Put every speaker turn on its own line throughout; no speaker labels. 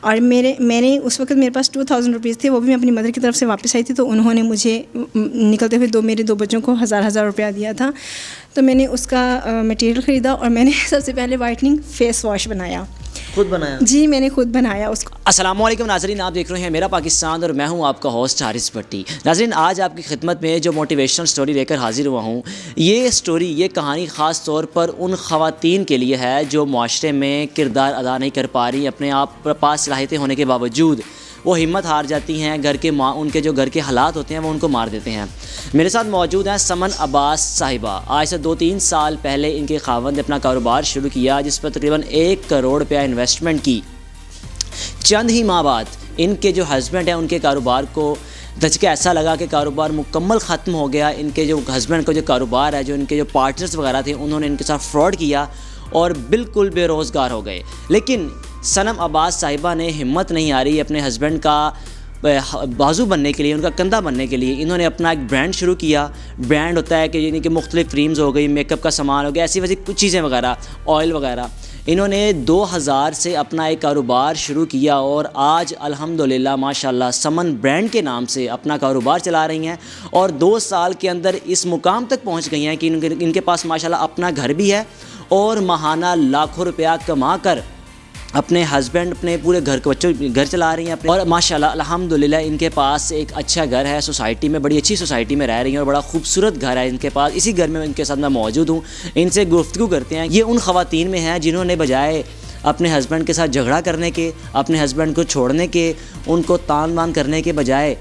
और मैंने उस वक्त मेरे पास 2000 रुपीज़ थे, वो भी मैं अपनी मदर की तरफ से वापस आई थी, तो उन्होंने मुझे निकलते हुए मेरे दो बच्चों को 1000 रुपया दिया था। तो मैंने उसका मटेरियल ख़रीदा और मैंने सबसे पहले वाइटनिंग फेस वॉश बनाया।
खुद बनाया? जी,
मैंने खुद बनाया उसको।
अस्सलामुअलैकुम नाज़रीन, आप देख रहे हैं मेरा पाकिस्तान और मैं हूं आपका होस्ट हारिस भट्टी। नाज़रीन, आज आपकी खिदमत में जो मोटिवेशनल स्टोरी लेकर हाजिर हुआ हूं, ये कहानी ख़ास तौर पर उन ख़वातीन के लिए है जो माशरे में किरदार अदा नहीं कर पा रही, अपने आप पास सलाहियतें होने के बावजूद वो हिम्मत हार जाती हैं। उनके जो घर के हालात होते हैं वो उनको मार देते हैं। मेरे साथ मौजूद हैं समन अब्बास साहिबा। आज से 2-3 साल पहले इनके खावंद ने अपना कारोबार शुरू किया, जिस पर तकरीबन 1 करोड़ रुपया इन्वेस्टमेंट की। चंद ही माह बाद इनके जो हस्बैंड हैं उनके कारोबार को धचका ऐसा लगा कि कारोबार मुकम्मल ख़त्म हो गया। इनके जो हस्बैंड का जो कारोबार है, जो इनके जो पार्टनर्स वगैरह थे, उन्होंने इनके साथ फ्रॉड किया और बिल्कुल बेरोज़गार हो गए। लेकिन सनम अब्बास साहिबा ने हिम्मत नहीं आ रही अपने हस्बैंड का बाजू बनने के लिए, उनका कंधा बनने के लिए। इन्होंने अपना एक ब्रांड शुरू किया। ब्रांड होता है कि यानी कि मुख्तलिफ क्रीम्स हो गई, मेकअप का सामान हो गया, ऐसी वैसी कुछ चीज़ें वगैरह, ऑयल वगैरह। इन्होंने 2000 से अपना एक कारोबार शुरू किया और आज अल्हम्दुलिल्लाह माशाल्लाह समन ब्रांड के नाम से अपना कारोबार चला रही हैं और 2 साल के अंदर इस मुकाम तक पहुंच गई हैं कि इनके पास माशाल्लाह अपना घर भी है और माहाना लाखों रुपया कमा कर अपने हस्बैंड, अपने पूरे घर चला रही हैं अपने। और माशाल्लाह अल्हम्दुलिल्लाह इनके पास एक अच्छा घर है, सोसाइटी में, बड़ी अच्छी सोसाइटी में रह रही हैं और बड़ा खूबसूरत घर है इनके पास। इसी घर में इनके साथ मैं मौजूद हूँ, इनसे गुफ्तगू करते हैं। ये उन ख़वातीन में हैं जिन्होंने बजाय अपने हस्बैंड के साथ झगड़ा करने के, अपने हस्बैंड को छोड़ने के, उनको तान बान करने के बजाय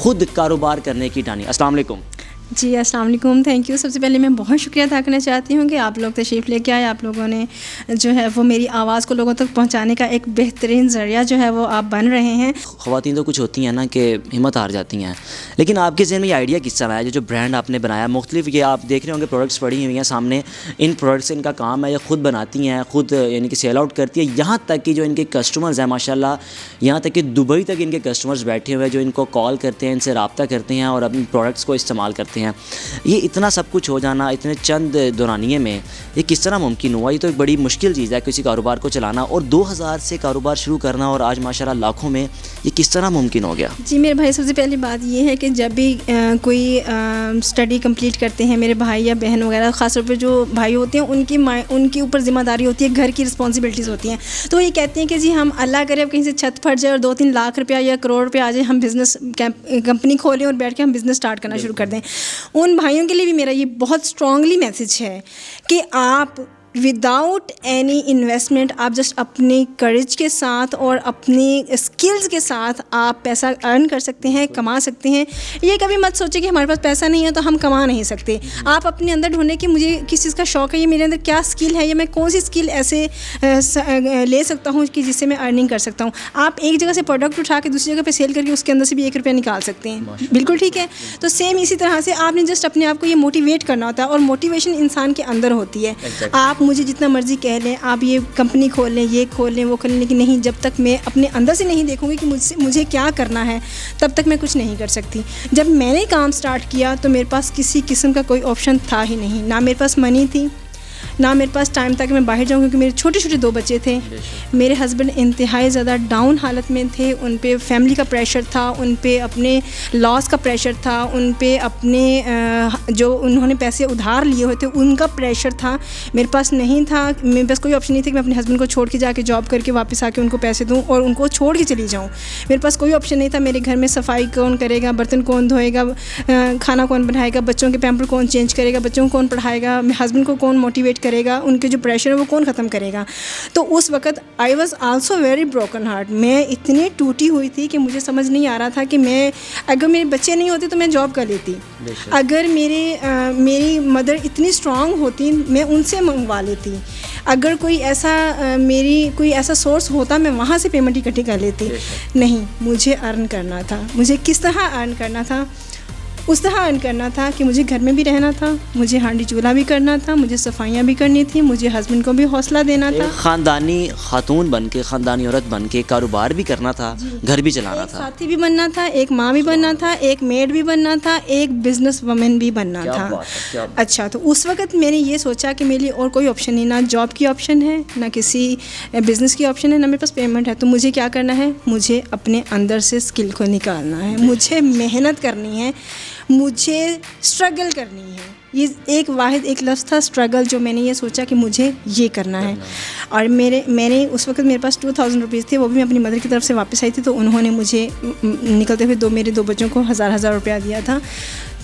ख़ुद कारोबार करने की ठानी। अस्सलाम वालेकुम।
जी अस्सलाम वालेकुम, थैंक यू। सबसे पहले मैं बहुत शुक्रिया अदा करना चाहती हूँ कि आप लोग तशरीफ़ लेके आए। आप लोगों ने जो है वो मेरी आवाज़ को लोगों तक पहुँचाने का एक बेहतरीन ज़रिया जो है वो आप बन रहे हैं।
ख़वातीन तो कुछ होती हैं ना कि हिम्मत हार जाती हैं, लेकिन आपके ज़हन में ये आइडिया किस तरह आया? जो ब्रांड आपने बनाया मुख्तलिफ, ये आप देख रहे होंगे प्रोडक्ट्स पड़ी हुई हैं सामने। इन प्रोडक्ट्स से इनका काम है, ये ख़ुद बनाती हैं, ख़ुद यानी कि सेल आउट करती है। यहाँ तक कि जो इनके कस्टमर्स हैं माशाल्लाह, यहाँ तक कि दुबई तक इनके कस्टमर्स बैठे हुए हैं जो इनको कॉल करते हैं, इनसे रब्ता करते हैं और अपने प्रोडक्ट्स को इस्तेमाल करते हैं। ये इतना सब कुछ हो जाना इतने चंद दौरानिए में, ये किस तरह मुमकिन हुआ? ये तो एक बड़ी मुश्किल चीज़ है किसी कारोबार को चलाना, और 2000 से कारोबार शुरू करना और आज माशाल्लाह लाखों में, ये किस तरह मुमकिन हो गया?
जी मेरे भाई, सबसे पहली बात ये है कि जब भी कोई स्टडी कंप्लीट करते हैं मेरे भाई या बहन वगैरह, ख़ासतौर पर जो भाई होते हैं, उनकी ऊपर ज़िम्मेदारी होती है, घर की रिस्पॉन्सिबिलिटीज़ होती हैं। तो ये कहते हैं कि जी हम अल्लाह करे अब कहीं से छत फट जाए और 2-3 लाख रुपया या करोड़ रुपया आ जाए, हम बिज़नेस कंपनी खोलें और बैठ के हम बिज़नेस स्टार्ट करना शुरू कर दें। उन भाइयों के लिए भी मेरा ये बहुत स्ट्रॉन्गली मैसेज है कि आप विदाउट एनी इन्वेस्टमेंट, आप जस्ट अपने करेज के साथ और अपनी स्किल्स के साथ आप पैसा अर्न कर सकते हैं, कमा सकते हैं। ये कभी मत सोचिए कि हमारे पास पैसा नहीं है तो हम कमा नहीं सकते। आप अपने अंदर ढूंढें कि मुझे किस चीज़ का शौक़ है, ये मेरे अंदर क्या स्किल है, या मैं कौन सी स्किल ऐसे ले सकता हूँ कि जिससे मैं अर्निंग कर सकता हूँ। आप एक जगह से प्रोडक्ट उठा के दूसरी जगह पर सेल करके उसके अंदर से भी 1 रुपया निकाल सकते हैं। बिल्कुल ठीक है। तो सेम इसी तरह से आपने जस्ट अपने आप को ये मोटिवेट करना होता है, और मोटिवेशन इंसान के अंदर होती है। आप मुझे जितना मर्जी कह लें, आप ये कंपनी खोल लें, ये खोल लें, वो खोल लें, लेकिन नहीं, जब तक मैं अपने अंदर से नहीं देखूंगी कि मुझे क्या करना है, तब तक मैं कुछ नहीं कर सकती। जब मैंने काम स्टार्ट किया तो मेरे पास किसी किस्म का कोई ऑप्शन था ही नहीं। ना मेरे पास मनी थी, ना मेरे पास टाइम था कि मैं बाहर जाऊँ, क्योंकि मेरे छोटे छोटे 2 बच्चे थे। मेरे हस्बैंड इंतहाई ज़्यादा डाउन हालत में थे। उन पे फैमिली का प्रेशर था, उन पे अपने लॉस का प्रेशर था, उन पे अपने जो उन्होंने पैसे उधार लिए हुए थे उनका प्रेशर था। मेरे पास नहीं था, मेरे पास कोई ऑप्शन नहीं था कि मैं अपने हस्बैंड को छोड़ के जाके जॉब करके वापस आके उनको पैसे दूँ और उनको छोड़ के चली जाऊँ। मेरे पास कोई ऑप्शन नहीं था। मेरे घर में सफाई कौन करेगा, बर्तन कौन धोएगा, खाना कौन बनाएगा, बच्चों के पैम्पर कौन चेंज करेगा, बच्चों को कौन पढ़ाएगा, मेरे हस्बैंड को कौन मोटिवेट करेगा, उनके जो प्रेशर है वो कौन ख़त्म करेगा। तो उस वक़्त I was also very broken heart. मैं इतनी टूटी हुई थी कि मुझे समझ नहीं आ रहा था कि मैं, अगर मेरे बच्चे नहीं होते तो मैं जॉब कर लेती, अगर मेरी मदर इतनी स्ट्रांग होती मैं उनसे मंगवा लेती, अगर कोई ऐसा सोर्स होता मैं वहाँ से पेमेंट इकट्ठी कर लेती। नहीं, मुझे अर्न करना था। मुझे किस तरह अर्न करना था? उस तरह अर्न करना था कि मुझे घर में भी रहना था, मुझे हांडी चूल्हा भी करना था, मुझे सफाइयाँ भी करनी थी, मुझे हस्बैंड को भी हौसला देना था,
ख़ानदानी खातून बन के, ख़ानदानी औरत बन के कारोबार भी करना था, घर भी चलाना
एक
था।
साथी भी बनना था, एक माँ भी बनना था, एक मेड भी बनना था, एक बिजनेस वुमेन भी बनना
क्या
था।
बात है, क्या बात।
अच्छा, तो उस वक्त मैंने ये सोचा कि मेरे लिए और कोई ऑप्शन नहीं, ना जॉब की ऑप्शन है, ना किसी बिज़नेस की ऑप्शन है, ना मेरे पास पेमेंट है। तो मुझे क्या करना है, मुझे अपने अंदर से स्किल को निकालना है, मुझे मेहनत करनी है, मुझे स्ट्रगल करनी है। ये एक वाहिद एक लफ्ज़ था स्ट्रगल, जो मैंने ये सोचा कि मुझे ये करना है। और मैंने उस वक्त मेरे पास 2000 रुपीज़ थे, वो भी मैं अपनी मदर की तरफ से वापस आई थी, तो उन्होंने मुझे निकलते हुए मेरे दो बच्चों को हज़ार रुपया दिया था।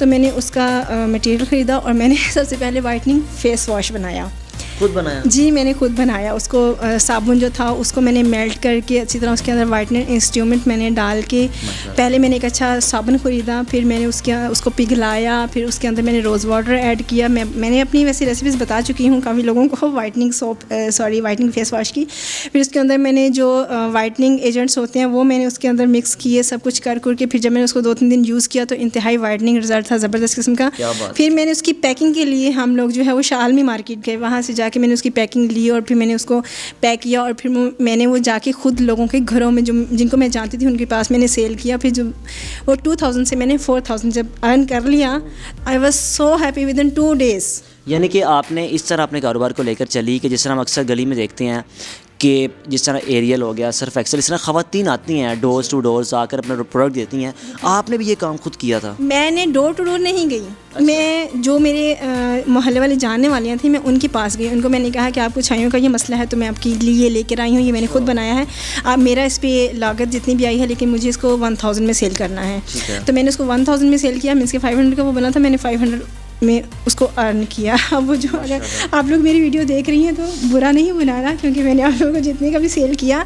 तो मैंने उसका मटेरियल ख़रीदा और मैंने सबसे पहले वाइटनिंग फेस वॉश बनाया।
खुद बनाया?
जी, मैंने खुद बनाया उसको। साबुन जो था उसको मैंने मेल्ट करके अच्छी तरह उसके अंदर वाइटनर इंस्ट्रूमेंट मैंने डाल के, पहले मैंने एक अच्छा साबुन ख़रीदा, फिर मैंने उसको पिघलाया, फिर उसके अंदर मैंने रोज़ वाटर ऐड किया। मैंने अपनी वैसी रेसिपीज़ बता चुकी हूँ काफ़ी लोगों को वाइटनिंग फेस वॉश की। फिर उसके अंदर मैंने जो वाइटनिंग एजेंट्स होते हैं वो मैंने उसके अंदर मिक्स किए, सब कुछ कर के फिर जब मैंने उसको 2-3 दिन यूज़ किया तो इंतहाई वाइटनिंग रिजल्ट था, ज़बरदस्त किस्म का। फिर मैंने उसकी पैकिंग के लिए हम लोग जो है वो शालमी मार्केट गए, वहाँ से जाके मैंने उसकी पैकिंग ली और फिर मैंने उसको पैक किया और फिर मैंने वो जाके खुद लोगों के घरों में जो जिनको मैं जानती थी उनके पास मैंने सेल किया। फिर जो वो 2000 से मैंने 4000 जब अर्न कर लिया, I was so happy with in 2 days.
यानी कि आपने इस तरह अपने कारोबार को लेकर चली कि जिस तरह हम अक्सर गली में देखते हैं कि जिस तरह एरियल हो गया, सर्फ एक्सेल, इस तरह ख़वातीन आती हैं डोर्स टू डोर्स आकर अपना प्रोडक्ट देती हैं, आपने भी ये काम खुद किया था?
मैंने डोर टू डोर नहीं गई। अच्छा। मैं जो मेरे मोहल्ले वाले जानने वालियाँ थी, मैं उनके पास गई, उनको मैंने कहा कि आपको छाइयों का ये मसला है तो मैं आपके लिए लेकर आई हूँ, ये मैंने खुद बनाया है। अब मेरा इस पर लागत जितनी भी आई है, लेकिन मुझे इसको 1000 में सेल करना है। तो मैंने उसको 1000 में सेल किया, मीन्स के 500 का वो बना था, मैंने 500 में उसको अर्न किया। अब वो जो अगर आप लोग मेरी वीडियो देख रही हैं तो बुरा नहीं बनाना, क्योंकि मैंने आप लोगों को जितने का भी सेल किया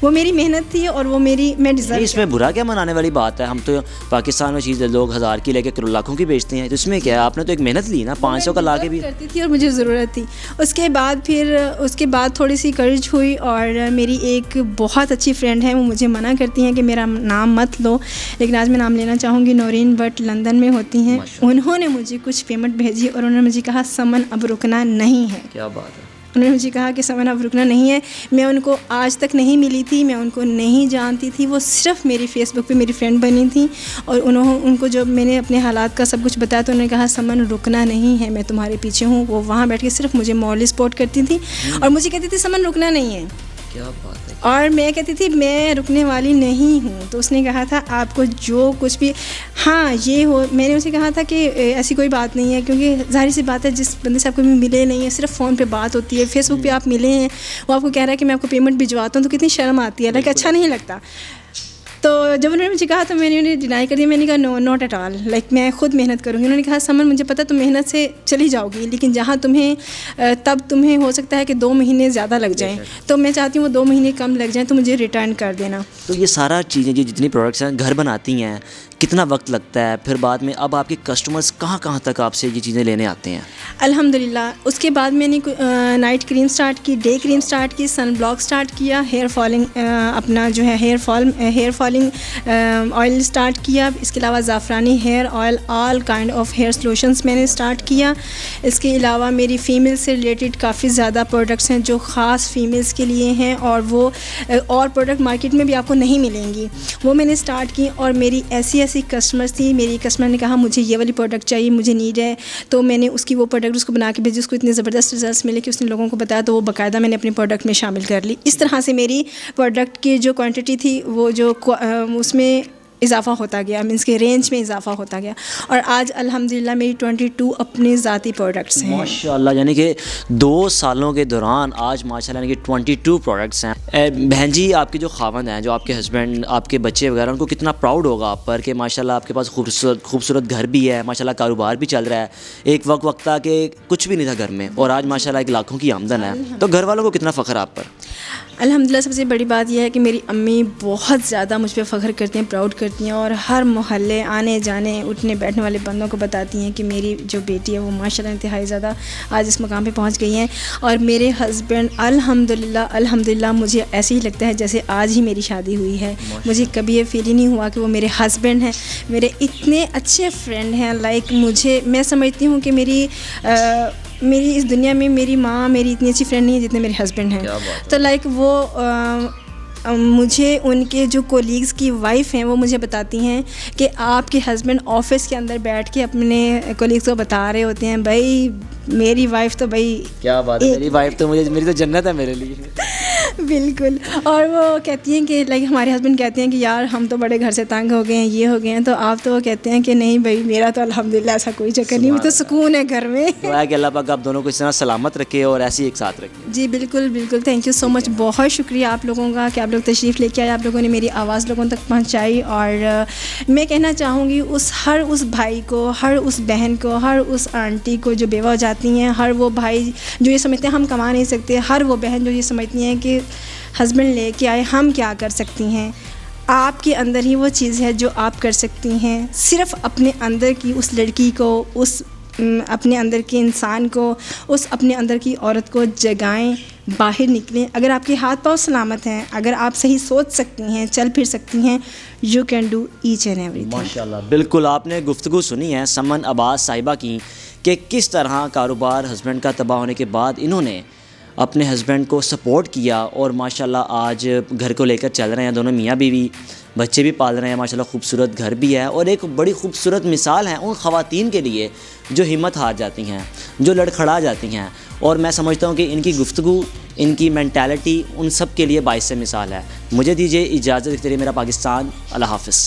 वो मेरी मेहनत थी और वो मैं डिज़र्व।
इसमें बुरा क्या मनाने वाली बात है? हम तो पाकिस्तान में चीज़ें लोग 1000 की लेके करोड़ लाखों की बेचते हैं, तो इसमें क्या है? आपने तो एक मेहनत ली ना, 500 का ला के भी
करती थी और मुझे ज़रूरत थी। उसके बाद थोड़ी सी करेज हुई और मेरी एक बहुत अच्छी फ्रेंड है, वो मुझे मना करती हैं कि मेरा नाम मत लो, लेकिन आज मैं नाम लेना चाहूँगी। नौरीन भट्ट लंदन में होती हैं, उन्होंने मुझे कुछ पेमेंट भेजी और उन्होंने मुझे कहा समन अब रुकना नहीं है।
क्या बात है?
उन्होंने मुझे कहा कि समन अब रुकना नहीं है। मैं उनको आज तक नहीं मिली थी, मैं उनको नहीं जानती थी, वो सिर्फ मेरी फेसबुक पे मेरी फ्रेंड बनी थी। और उनको जब मैंने अपने हालात का सब कुछ बताया तो उन्होंने कहा समन रुकना नहीं है, मैं तुम्हारे पीछे हूँ। वो वहाँ बैठ के सिर्फ मुझे मॉरली सपोर्ट करती थी और मुझे कहती थी समन रुकना नहीं है।
क्या बात है?
और मैं कहती थी मैं रुकने वाली नहीं हूँ। तो उसने कहा था आपको जो कुछ भी, हाँ ये हो, मैंने उसे कहा था कि ऐसी कोई बात नहीं है, क्योंकि जाहिर सी बात है जिस बंदे से आपको भी मिले नहीं है, सिर्फ फ़ोन पे बात होती है, फेसबुक पे आप मिले हैं, वो आपको कह रहा है कि मैं आपको पेमेंट भिजवाता हूँ, तो कितनी शर्म आती है, लाइक अच्छा नहीं लगता। तो जब उन्होंने मुझे कहा तो मैंने उन्हें डिनाई कर दिया। मैंने कहा no, not at all, like मैं खुद मेहनत करूँगी। उन्होंने कहा समन मुझे पता तुम मेहनत से चली जाओगी, लेकिन जहाँ तब तुम्हें हो सकता है कि 2 महीने ज़्यादा लग जाएं, तो मैं चाहती हूँ वो 2 महीने कम लग जाएं, तो मुझे रिटर्न कर देना।
तो ये सारा चीज़ें जो जितनी प्रोडक्ट्स हैं घर बनाती हैं, कितना वक्त लगता है? फिर बाद में अब आपके कस्टमर्स कहाँ तक आपसे ये चीज़ें लेने आते हैं?
अल्हम्दुलिल्लाह। उसके बाद मैंने नाइट क्रीम स्टार्ट की, डे क्रीम स्टार्ट की, सन ब्लॉक स्टार्ट किया, हेयर फॉलिंग अपना जो है हेयर फॉलिंग ऑयल स्टार्ट किया। इसके अलावा ज़ाफ़रानी hair oil, all kind of hair solutions मैंने स्टार्ट किया। इसके अलावा मेरी फ़ीमेल से रिलेटेड काफ़ी ज़्यादा प्रोडक्ट्स हैं जो ख़ास फ़ीमेल्स के लिए हैं, और वो और प्रोडक्ट मार्केट में भी आपको नहीं मिलेंगी, वो मैंने स्टार्ट की। और मेरी ऐसी कस्टमर्स थी, मेरी कस्टमर ने कहा मुझे ये वाली प्रोडक्ट चाहिए, मुझे नीड है, तो मैंने उसकी वो प्रोडक्ट उसको बना के भेजी। उसको इतने ज़बरदस्त रिजल्ट्स मिले कि उसने लोगों को बताया, तो वो बाकायदा मैंने अपने प्रोडक्ट में शामिल कर ली। इस तरह से मेरी प्रोडक्ट की जो क्वांटिटी थी वो जो उसमें इजाफ़ा होता गया, मीन्स के रेंज में इजाफ़ा होता गया, और आज अल्हम्दुलिल्लाह मेरी 22 अपने ज़ाती प्रोडक्ट्स हैं
माशाल्लाह। यानी कि 2 सालों के दौरान आज माशाल्लाह यानी कि 22 प्रोडक्ट्स हैं। बहन जी, आपके जो खावंद हैं, जो आपके हस्बैंड, आपके बच्चे वगैरह, उनको कितना प्राउड होगा आप पर कि माशाल्लाह आपके पास खूबसूरत घर भी है, माशाल्लाह कारोबार भी चल रहा है। एक वक्त था कि कुछ भी नहीं था घर में, और आज माशाल्लाह 1 लाखों की आमदन है, तो घर वालों को कितना फ़ख्र आप पर?
अल्हम्दुलिल्लाह सबसे बड़ी बात यह है कि मेरी अम्मी बहुत ज़्यादा मुझ पर फ़ख्र करती हैं, प्राउड करती हैं और हर मोहल्ले आने जाने उठने बैठने वाले बंदों को बताती हैं कि मेरी जो बेटी है वो माशाल्लाह इंतहाई ज़्यादा आज इस मुकाम पे पहुंच गई हैं। और मेरे हस्बैंड अल्हम्दुलिल्लाह मुझे ऐसे ही लगता है जैसे आज ही मेरी शादी हुई है। मुझे कभी ये फील ही नहीं हुआ कि वो मेरे हस्बैंड हैं। मेरे इतने अच्छे फ्रेंड हैं, लाइक मैं समझती हूँ कि मेरी इस दुनिया में मेरी माँ मेरी इतनी अच्छी फ्रेंड नहीं है जितने मेरे हस्बैंड हैं। तो लाइक वो मुझे उनके जो कोलीग्स की वाइफ हैं वो मुझे बताती हैं कि आपके हस्बैंड ऑफिस के अंदर बैठ के अपने कोलीग्स को बता रहे होते हैं, भाई मेरी वाइफ तो भाई
क्या बात है, मेरी वाइफ तो मेरी तो जन्नत है मेरे लिए।
बिल्कुल। और वो कहती हैं कि लाइक हमारे हस्बैंड कहते हैं कि यार हम तो बड़े घर से तंग हो गए हैं, ये हो गए हैं, तो आप तो वो कहते हैं कि नहीं भाई मेरा तो अल्हम्दुलिल्लाह ऐसा कोई चक्कर नहीं, तो सुकून है घर में।
दुआ है कि अल्लाह पाक आप दोनों को इस तरह सलामत रखे और ऐसे ही एक साथ रखे।
जी बिल्कुल, थैंक यू सो मच। बहुत शुक्रिया आप लोगों का कि आप लोग तशरीफ़ लेके आए, आप लोगों ने मेरी आवाज़ लोगों तक पहुंचाई। और मैं कहना चाहूँगी हर उस भाई को, हर उस बहन को, हर उस आंटी को जो बेवा हो जाती हैं, हर वो भाई जो ये समझते हैं हम कमा नहीं सकते, हर वो बहन जो ये समझती हैं कि हस्बैंड लेके आए हम क्या कर सकती हैं, आपके अंदर ही वो चीज़ है जो आप कर सकती हैं। सिर्फ़ अपने अंदर की उस लड़की को, उस अपने अंदर के इंसान को, उस अपने अंदर की औरत को जगाएं, बाहर निकलें। अगर आपके हाथ पाँव सलामत हैं, अगर आप सही सोच सकती हैं, चल फिर सकती हैं, you can do each and everything.
माशाल्लाह, बिल्कुल आपने गुफ्तगू सुनी है समन अब्बास साहिबा की कि किस तरह कारोबार हस्बैंड का तबाह होने के बाद इन्होंने अपने हस्बैंड को सपोर्ट किया और माशाल्लाह आज घर को लेकर चल रहे हैं, दोनों मियाँ बीवी, बच्चे भी पाल रहे हैं, माशाल्लाह खूबसूरत घर भी है। और एक बड़ी खूबसूरत मिसाल है उन ख़वातीन के लिए जो हिम्मत हार जाती हैं, जो लड़खड़ा जाती हैं। और मैं समझता हूँ कि इनकी गुफ्तगू, इनकी मेंटालिटी उन सब के लिए बाइस मिसाल है। मुझे दीजिए इजाज़त, मेरा पाकिस्तान, अल्लाह हाफ़िज़।